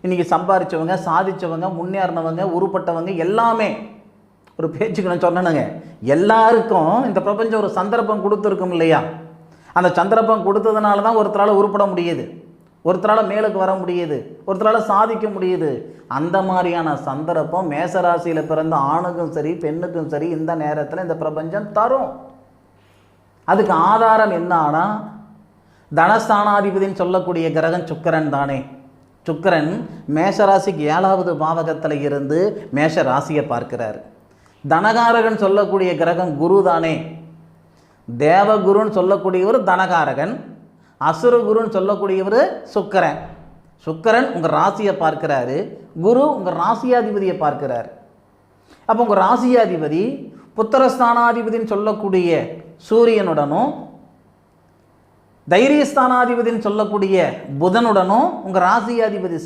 இன்றைக்கி சம்பாதிச்சவங்க, சாதித்தவங்க, முன்னேறினவங்க, உருப்பட்டவங்க எல்லாமே ஒரு பேச்சுக்கு நான் சொன்னேனுங்க, எல்லாருக்கும் இந்த பிரபஞ்சம் ஒரு சந்தர்ப்பம் கொடுத்துருக்கும் இல்லையா? அந்த சந்தர்ப்பம் கொடுத்ததுனால தான் ஒருத்தரால் உருப்பட முடியுது, ஒருத்தரால் மேலுக்கு வர முடியுது, ஒருத்தரால் சாதிக்க முடியுது. அந்த மாதிரியான சந்தர்ப்பம் மேசராசியில் பிறந்த ஆணுக்கும் சரி பெண்ணுக்கும் சரி இந்த நேரத்தில் இந்த பிரபஞ்சம் தரும். அதுக்கு ஆதாரம் என்னன்னா, தனஸ்தானாதிபதினு சொல்லக்கூடிய கிரகம் சுக்கிரன் தானே. சுக்கிரன் மேஷராசிக்கு 7வது பாவகத்தில் இருந்து மேஷ ராசியை பார்க்கிறார். தனகாரகன் சொல்லக்கூடிய கிரகம் குரு தானே. தேவகுருன்னு சொல்லக்கூடியவர் தனகாரகன், அசுரகுருன்னு சொல்லக்கூடியவர் சுக்கிரன். சுக்கிரன் உங்கள் ராசியை பார்க்கிறாரு, குரு உங்கள் ராசியாதிபதியை பார்க்கிறார். அப்போ உங்கள் ராசியாதிபதி புத்திரஸ்தானாதிபதினு சொல்லக்கூடிய சூரியனுடனும் தைரியஸ்தானாதிபதினு சொல்லக்கூடிய புதனுடனும் உங்கள் ராசியாதிபதி